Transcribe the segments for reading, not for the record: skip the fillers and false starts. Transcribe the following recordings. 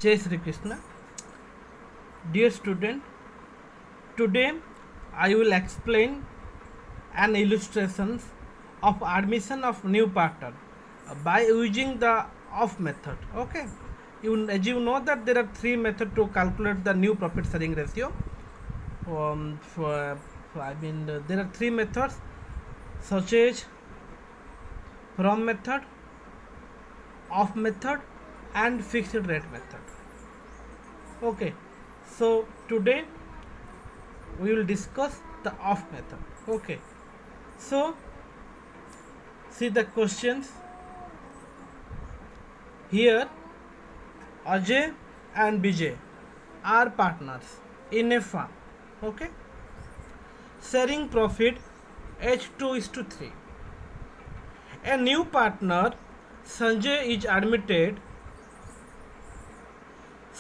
Jai Sri Krishna. Dear student, today I will explain an illustrations of admission of new partner by using the off method. Okay, as you know that there are three methods to calculate the new profit sharing ratio. There are three methods such as from method, off method, and fixed rate method. Okay, so today we will discuss the off method. Okay, so see the questions here. Ajay and Bijay are partners in a firm. Okay, sharing profit H2:3. A new partner Sanjay is admitted,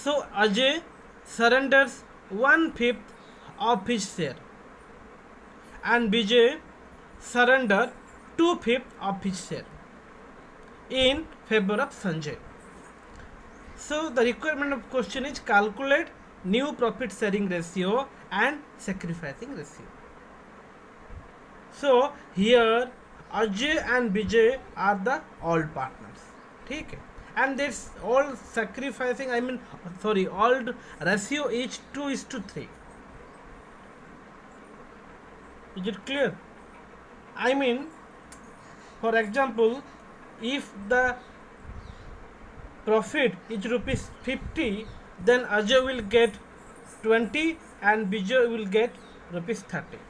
so Ajay surrenders 1/5 of his share and Bijay surrender 2/5 of his share in favor of Sanjay. So the requirement of question is calculate new profit sharing ratio and sacrificing ratio. So here Ajay and Bijay are the old partners. ठीक है, and this all sacrificing old ratio is 2:3. Is it clear? I mean, for example, if the profit is ₹50, then Ajay will get 20 and Bijay will get ₹30.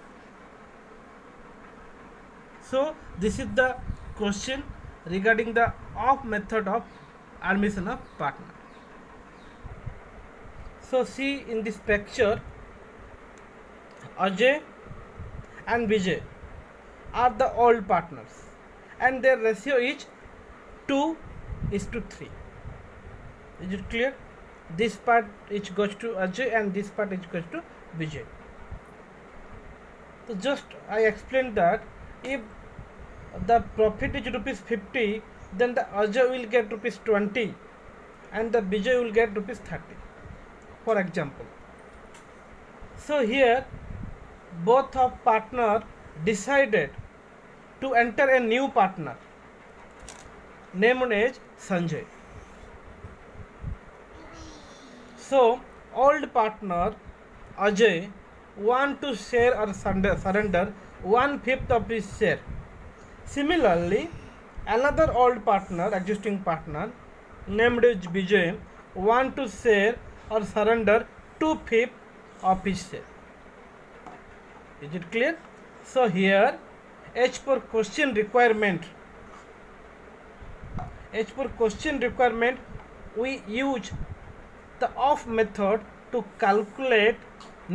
So this is the question regarding the off method of admission of partner. So see in this picture, Ajay and Bijay are the old partners and their ratio is 2:3. Is it clear? This part it goes to Ajay and this part it goes to Bijay. So just I explained that if the profit is ₹50, then the Ajay will get ₹20 and the Bijay will get ₹30, for example. So here both of partner decided to enter a new partner named as Sanjay. So old partner Ajay want to share or surrender 1/5 of his share. Similarly, another old partner, existing partner named as Bijay want to share or surrender 2/5 of his share. Is it clear? So here, as per question requirement, we use the off method to calculate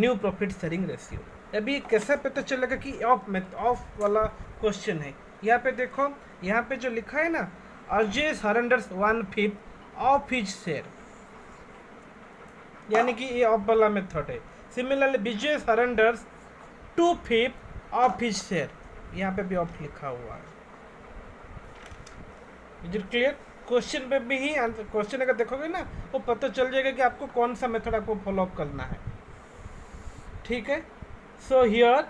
new profit sharing ratio. अभी कैसे पता चलेगा कि of वाला question है? यहाँ पे देखो, यहाँ पे जो लिखा है ना, Ajay surrenders 1/5 of his share, यानी कि ये ऑफ वाला मेथड है. Similarly Vijay surrenders 2/5 of his share, यहाँ पे भी ऑफ लिखा हुआ है. Is it clear? क्वेश्चन पे भी ही क्वेश्चन अगर देखोगे ना, वो पता चल जाएगा कि आपको कौन सा मेथड आपको फॉलो अप करना है. ठीक है. So here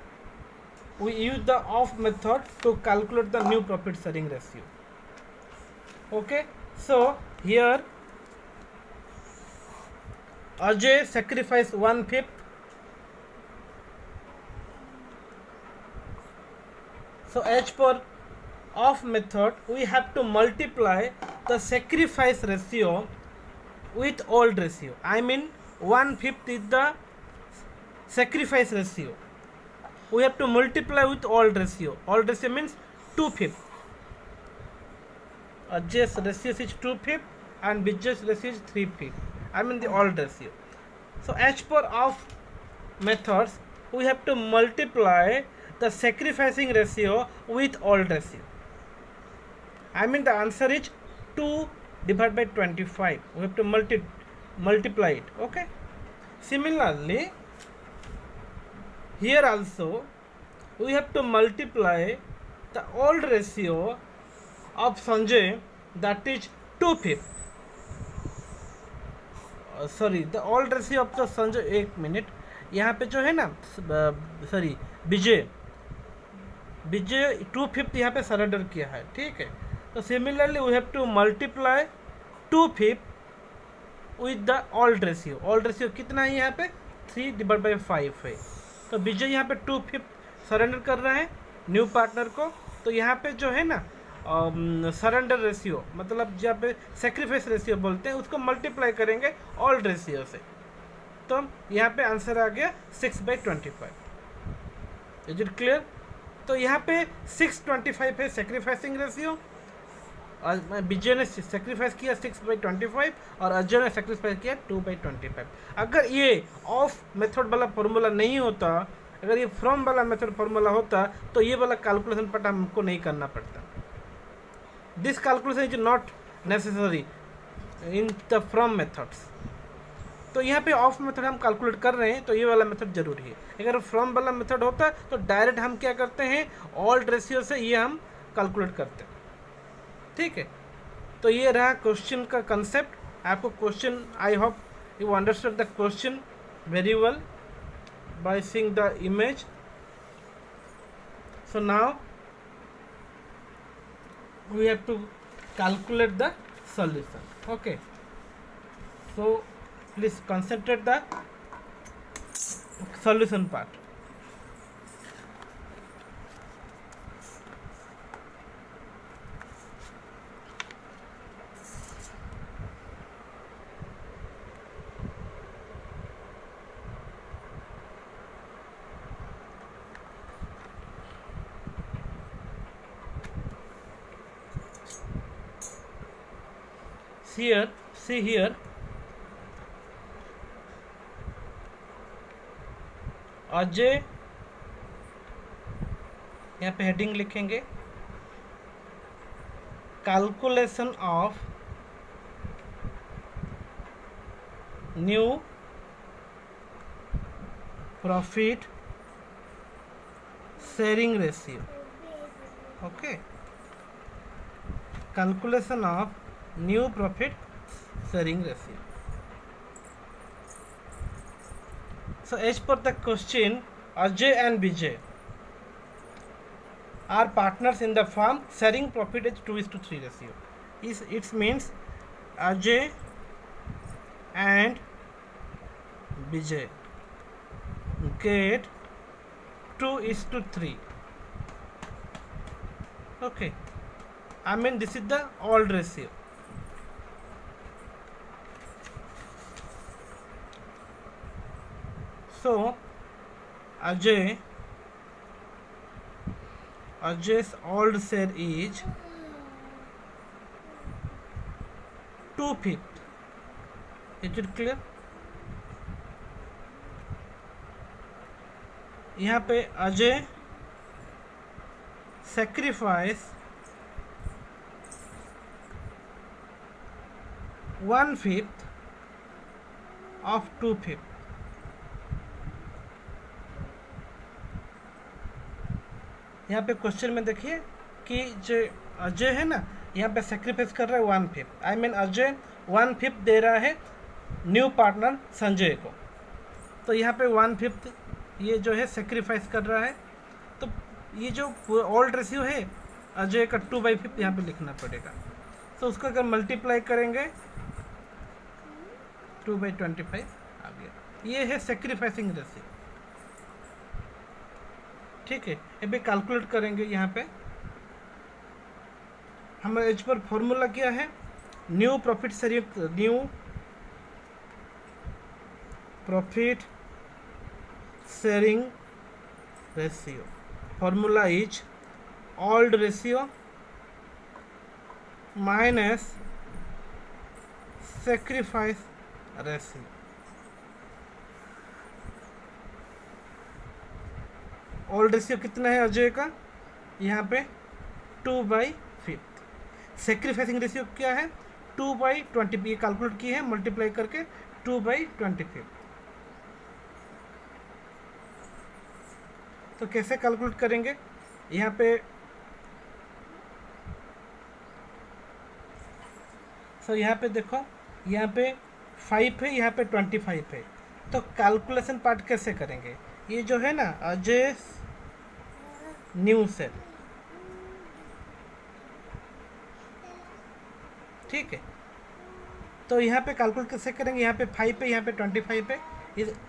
we use the off method to calculate the new profit sharing ratio. Okay, so here Ajay sacrificed 1/5. So as per off method, we have to multiply the sacrifice ratio with old ratio. I mean 1/5 is the sacrifice ratio. We have to multiply with old ratio. Old ratio means 2/5. Ajay's ratio is 2/5 and Bijay's ratio is 3/5. I mean the old ratio. So as per of methods, we have to multiply the sacrificing ratio with old ratio. I mean the answer is 2 divided by 25. We have to multiply it. Okay. Similarly, here also we have to multiply the old ratio of Sanjay, that is 2/5. Sorry the old ratio of the Sanjay, एक minute, यहाँ पे जो है ना, sorry, Vijay Vijay 2/5 यहाँ पे surrender किया है, ठीक है। तो similarly we have to multiply 2/5 with the old ratio. Old ratio कितना है यहाँ पे 3/5 है। तो विजय यहाँ पे 2/5 सरेंडर कर रहा है न्यू पार्टनर को। तो यहाँ पे जो है ना सरेंडर रेशियो मतलब जहाँ पे सेक्रीफाइस रेशियो बोलते हैं उसको मल्टीप्लाई करेंगे ओल्ड रेशियो से। तो यहाँ पे आंसर आ गया 6/25। Is it clear? तो यहाँ पे 6/25 है सेक्रीफाइसिंग रेशियो, और विजय ने सेक्रीफाइस किया 6/25 और अजय ने सेक्रीफाइस किया 2/25। अगर ये ऑफ मेथड वाला फॉर्मूला नहीं होता, अगर ये फ्रॉम वाला मेथड फॉर्मूला होता तो ये वाला कैलकुलेशन पार्ट हमको नहीं करना पड़ता। This calculation is not necessary in the from methods. तो यहाँ पे ऑफ मेथड हम कैलकुलेट कर रहे हैं तो ये वाला मेथड जरूरी है। अगर फ्रॉम वाला मेथड होता तो डायरेक्ट हम क्या करते हैं, ओल्ड रेशियो से ये हम कैलकुलेट करते हैं, ठीक है। तो ये रहा क्वेश्चन का कंसेप्ट। आपको question, I hope you understood the question very well by seeing the image. So now we have to calculate the solution. Okay, so please concentrate the solution part. Here, see here, Ajay, यहाँ पे heading लिखेंगे calculation of new profit sharing ratio. Okay, calculation of new profit sharing ratio. So as per the question, Ajay and Vijay are partners in the firm, sharing profit is 2:3 ratio. It means Ajay and Vijay get 2:3. Okay, I mean this is the old ratio. So Ajay's old share is 2/5. Is it clear? यहाँ पे Ajay sacrifice 1/5 of 2/5। यहाँ पे question में देखिए कि जो अजय है ना, यहाँ पे सेक्रीफाइस कर रहा है 1/5। आई मीन अजय 1/5 दे रहा है न्यू पार्टनर संजय को। तो यहाँ पे 1/5 ये जो है सेक्रीफाइस कर रहा है। तो ये जो ओल्ड रेशियो है अजय का 2/5 यहाँ पे लिखना पड़ेगा। तो उसको अगर मल्टीप्लाई करेंगे 2/25 आ गया। ये है सेक्रीफाइसिंग रेशियो, ठीक है। अभी कैलकुलेट करेंगे। यहाँ पे हमारे एज पर फॉर्मूला क्या है, new profit sharing ratio. Formula is old ratio minus sacrifice ratio. Old ratio कितना है अजय का, यहाँ पे 2/5। सेक्रीफाइसिंग रेशियो क्या है 2/20। ये कैलकुलेट किए हैं मल्टीप्लाई करके 2/25। तो कैसे कैलकुलेट करेंगे, यहाँ पे यहाँ पे देखो, यहाँ पे 5 है, यहाँ पे 25 है। तो कैलकुलेशन पार्ट कैसे करेंगे? ये जो है ना अजय न्यू सेल, ठीक है। तो यहाँ पे कैलकुलेट कैसे करेंगे? यहाँ पे 5 है, यहाँ पे 25 है,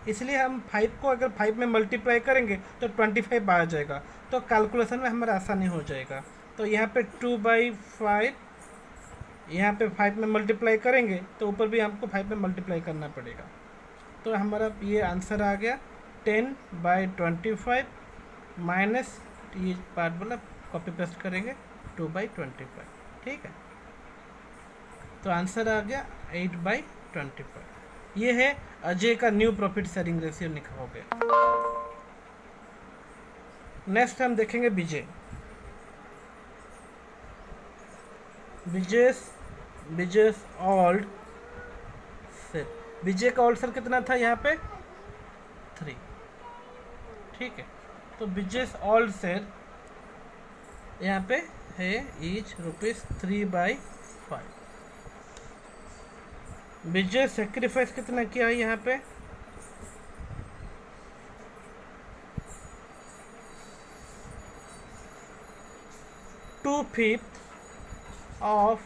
इसलिए हम 5 को अगर 5 में मल्टीप्लाई करेंगे तो 25 आ जाएगा। तो कैलकुलेशन में हमारा आसानी हो जाएगा। तो यहाँ पे 2/5, यहाँ पे 5 में मल्टीप्लाई करेंगे तो ऊपर भी हमको 5 में मल्टीप्लाई करना पड़ेगा। तो हमारा ये आंसर आ गया 10/25 माइनस ये पार्ट बोला कॉपी पेस्ट करेंगे 2/25, ठीक है। तो आंसर आ गया 8/25। ये है अजय का न्यू प्रॉफिट शेयरिंग रेशियो लिखा हो गया। नेक्स्ट हम देखेंगे विजय। विजयस ओल्ड सेल, विजय का ओल्ड सेल कितना था? यहाँ पे 3, ठीक है। तो विजयस ओल्ड सेल यहाँ पे है इज ₹3/5। विजय सेक्रीफाइस कितना किया है? यहाँ पे 2/5 ऑफ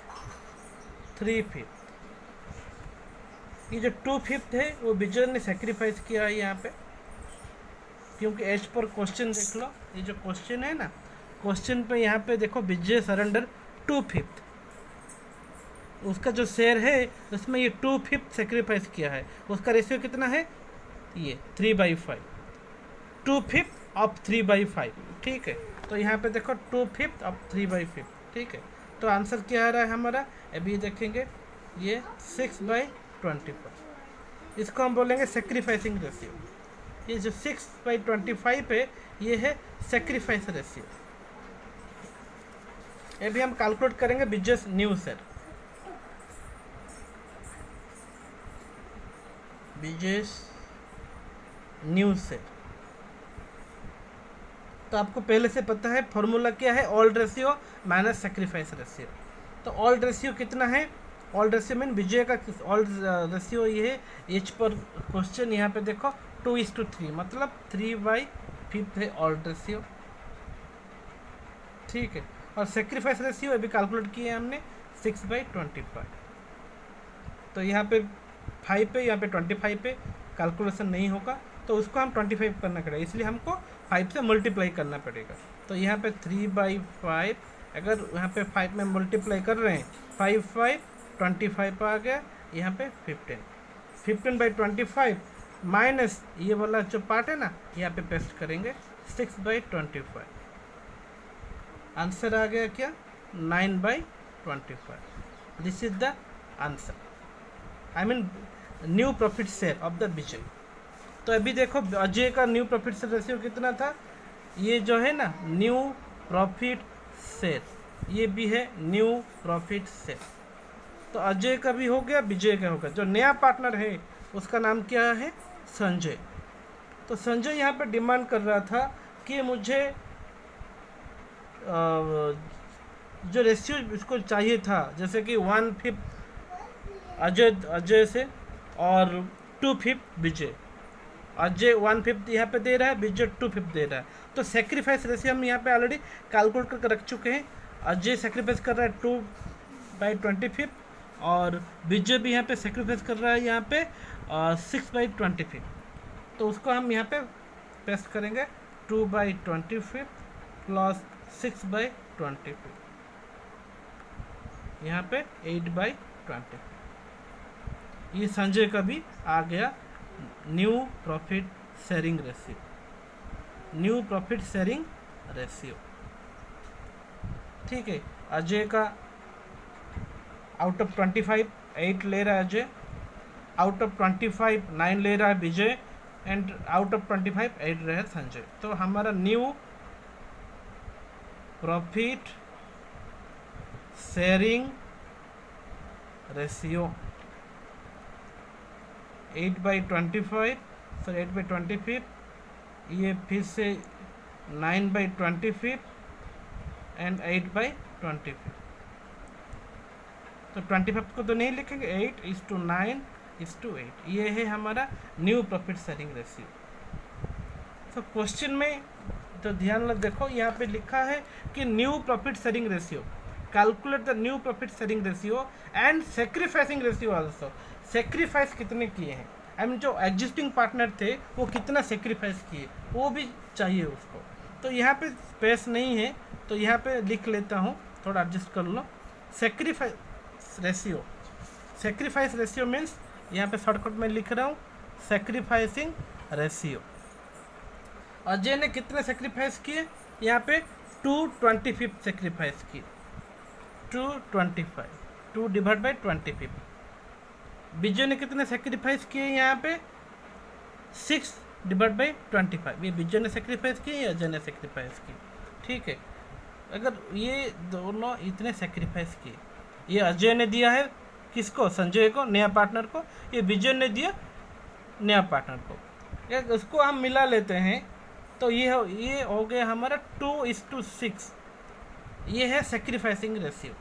3/5। ये जो 2/5 है वो विजय ने सेक्रीफाइस किया है यहाँ पे, क्योंकि एज पर क्वेश्चन देख लो, ये जो क्वेश्चन है ना, क्वेश्चन पे यहाँ पे देखो विजय सरेंडर 2/5, उसका जो शेयर है उसमें ये 2/5 सेक्रीफाइस किया है। उसका रेशियो कितना है? ये 3/5, 2/5 ऑफ 3/5, ठीक है। तो यहाँ पे देखो 2/5 ऑफ 3/5, ठीक है। तो आंसर क्या आ रहा है हमारा? अभी देखेंगे ये 6/25। इसको हम बोलेंगे सेक्रीफाइसिंग रेशियो। ये जो 6/25 है ये है सेक्रीफाइस रेशियो। अभी हम कैलकुलेट करेंगे business new sale. Business new sale, तो आपको पहले से पता है फॉर्मूला क्या है? Old ratio minus sacrifice ratio. तो ओल्ड रेशियो कितना है? ओल्ड रेशियो मीन विजय का ओल्ड रेशियो ये है, एच पर क्वेश्चन यहाँ पे देखो 2:3, मतलब 3/5 है ओल्ड रेशियो, ठीक है। और सेक्रीफाइस रेशियो अभी कैलकुलेट किए हमने 6/25। तो यहाँ पे 5 पे, यहाँ पे 25 पे कैलकुलेशन नहीं होगा, तो उसको हम 25 करना पड़ेगा, इसलिए हमको 5 से मल्टीप्लाई करना पड़ेगा। तो यहाँ पे 3/5, अगर यहाँ पे 5 में मल्टीप्लाई कर रहे हैं 5/5 25 आ गया, यहाँ पे 15/25 माइनस ये वाला जो पार्ट है ना यहाँ पे पेस्ट करेंगे 6/25। आंसर आ गया क्या? 9/25। This is the answer, I mean new profit share of the Vijay. तो अभी देखो अजय का न्यू प्रॉफिट शेयर रेशियो कितना था? ये जो है ना न्यू प्रॉफिट शेयर, ये भी है न्यू प्रॉफिट शेयर। तो अजय का भी हो गया, विजय का हो गया। जो नया पार्टनर है उसका नाम क्या है? संजय। तो संजय यहाँ पे डिमांड कर रहा था कि मुझे जो रेशियो इसको चाहिए था, जैसे कि 1/5 अजय से और 2/5 विजय। अजय 1/5 यहाँ पे दे रहा है, विजय 2/5 दे रहा है। तो सेक्रीफाइस रेशियो हम यहाँ पे ऑलरेडी कैलकुलेट करके रख चुके हैं। अजय सेक्रीफाइस कर रहा है 2/25 और विजय भी यहाँ पे सेक्रीफाइस कर रहा है यहाँ पे 6/25। तो उसको हम यहाँ पे पेस्ट करेंगे 2/25 प्लस 6/25, यहाँ पे 8/25। ये संजय का भी आ गया new profit sharing ratio, new profit sharing ratio, ठीक है। अजय का आउट ऑफ 25 8 ले रहा है अजय, आउट ऑफ 25 9 ले रहा है विजय, एंड आउट ऑफ 25 8 रहा है संजय। तो हमारा new profit sharing ratio 8/25, sir 8/25, ये फिर से 9/25 एंड 8/25। तो 25 को तो नहीं लिखेंगे, 8:9 6:8, ये है हमारा न्यू प्रॉफिट शेयरिंग रेशियो। तो क्वेश्चन में तो ध्यान लग देखो, यहाँ पे लिखा है कि new profit sharing ratio, calculate the new profit sharing ratio and sacrificing ratio also. Sacrifice कितने किए हैं, जो एग्जिस्टिंग पार्टनर थे वो कितना सेक्रीफाइस किए, वो भी चाहिए उसको। तो यहाँ पे स्पेस नहीं है, तो यहाँ पे लिख लेता हूँ, थोड़ा एडजस्ट कर लो। Sacrifice ratio, sacrifice ratio means यहाँ पे शॉर्टकट में लिख रहा हूँ सेक्रीफाइसिंग रेशियो। अजय ने कितने सेक्रीफाइस किए, यहाँ पे 2/25 सेक्रीफाइस किए, 2/25, 2 डिवाइड बाई 25। विजय ने कितने सेक्रीफाइस किए, यहाँ पे 6 डिवाइड बाई 25। ये विजय ने सेक्रीफाइस किए या अजय ने सेक्रीफाइस किए, ठीक है। अगर ये दोनों इतने सेक्रीफाइस किए, ये अजय ने दिया है किसको, संजय को, नया पार्टनर को, ये विजय ने दिया नया पार्टनर को, उसको हम मिला लेते हैं तो ये हो गया हमारा 2:6, ये है सेक्रीफाइसिंग रेशियो।